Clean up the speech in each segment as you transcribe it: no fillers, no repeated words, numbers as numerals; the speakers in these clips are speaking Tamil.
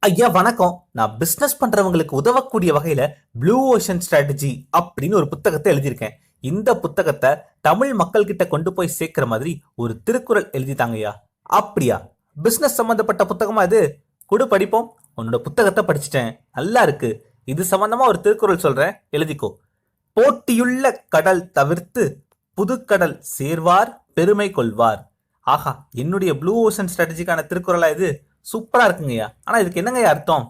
ஐயா வணக்கம். நான் பிசினஸ் பண்றவங்களுக்கு உதவக்கூடிய வகையில ப்ளூ ஓஷன் ஸ்ட்ராட்டஜி அப்படின்னு ஒரு புத்தகத்தை எழுதியிருக்கேன். இந்த புத்தகத்தை தமிழ் மக்கள் கிட்ட கொண்டு போய் சேர்க்கிற மாதிரி ஒரு திருக்குறள் எழுதிட்டாங்கய்யா. அப்படியா? பிசினஸ் சம்பந்தப்பட்ட புத்தகமா இது? கொடு படிப்போம். உன்னோட புத்தகத்தை படிச்சுட்டேன், நல்லா இருக்கு. இது சம்பந்தமா ஒரு திருக்குறள் சொல்றேன், எழுதிக்கோ. போட்டியுள்ள கடல் தவிர்த்து புதுக்கடல் சேர்வார் பெருமை கொள்வார். ஆஹா, என்னுடைய ப்ளூ ஓஷன் ஸ்ட்ராட்டஜிக்கான திருக்குறளா இது? சூப்பரா இருக்குங்கய்யா. ஆனா இதுக்கு என்னங்கய்யா அர்த்தம்?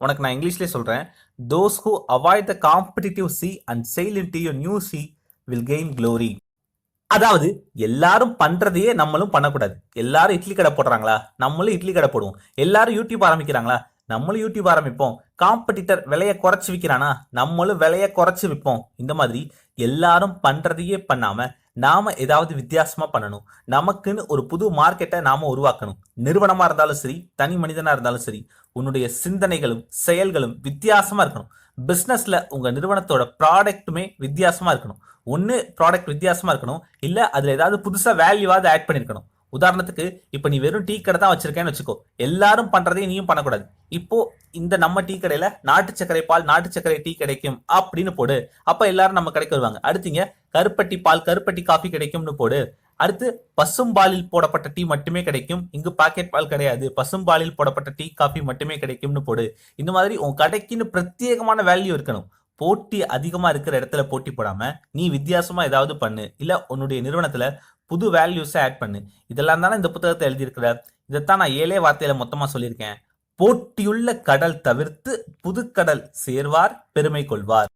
உனக்கு நான் இங்கிலீஷ்லயே சொல்றேன். Those who avoid the competitive C and sail into your new C will gain glory. அதாவது எல்லாரும் பண்றதையே நம்மளும் பண்ணக்கூடாது. எல்லாரும் இட்லி கடை போடுறாங்களா, நம்மளும் இட்லி கடை போடுவோம். எல்லாரும் யூடியூப் ஆரம்பிக்கிறாங்களா, நம்மளும் யூடியூப் ஆரம்பிப்போம். காம்படிட்டர் விலையை குறைச்சு விற்கிறானா, நம்மளும் விலையை குறைச்சு விற்போம். இந்த மாதிரி எல்லாரும் பண்றதையே பண்ணாம நாம ஏதாவது வித்தியாசமா பண்ணணும். நமக்குன்னு ஒரு புது மார்க்கெட்டை நாம உருவாக்கணும். நிறுவனமா இருந்தாலும் சரி, தனி மனிதனா இருந்தாலும் சரி, உன்னுடைய சிந்தனைகளும் செயல்களும் வித்தியாசமா இருக்கணும். பிசினஸ்ல உங்க நிறுவனத்தோட ப்ராடக்ட்டுமே வித்தியாசமா இருக்கணும். ஒன்னு ப்ராடக்ட் வித்தியாசமா இருக்கணும், இல்ல அதுல ஏதாவது புதுசா வேல்யூவாவது ஆட் பண்ணிருக்கணும். உதாரணத்துக்கு இப்ப நீ வெறும் டீ கடை தான் வச்சிருக்கேன்னு வச்சுக்கோ. எல்லாரும் பண்றதையும் நீயும் பண்ணக்கூடாது. இப்போ இந்த நம்ம டீ கடையில நாட்டு சர்க்கரை பால், நாட்டு சர்க்கரை டீ கிடைக்கும் அப்படின்னு போடு. அப்ப எல்லாரும் நம்ம கடைக்கு வருவாங்க. அடுத்தீங்க கருப்பட்டி பால், கருப்பட்டி காஃபி கிடைக்கும்னு போடு. அடுத்து பசும்பாலில் போடப்பட்ட டீ மட்டுமே கிடைக்கும், இங்கு பாக்கெட் பால் கிடையாது, பசும்பாலில் போடப்பட்ட டீ காஃபி மட்டுமே கிடைக்கும்னு போடு. இந்த மாதிரி உன் கடைக்குன்னு பிரத்யேகமான வேல்யூ இருக்கணும். போட்டி அதிகமா இருக்கிற இடத்துல போட்டி போடாம நீ வித்தியாசமா ஏதாவது பண்ணு, இல்ல உன்னுடைய நிறுவனத்துல புது வேல்யூஸை ஆட் பண்ணு. இதெல்லாம் தானே இந்த புத்தகத்தை எழுதியிருக்கிற. இதைத்தான் நான் 7 வார்த்தையில மொத்தமா சொல்லியிருக்கேன். போட்டியுள்ள கடல் தவிர்த்து புதுக்கடல் சேர்வார் பெருமை கொள்வார்.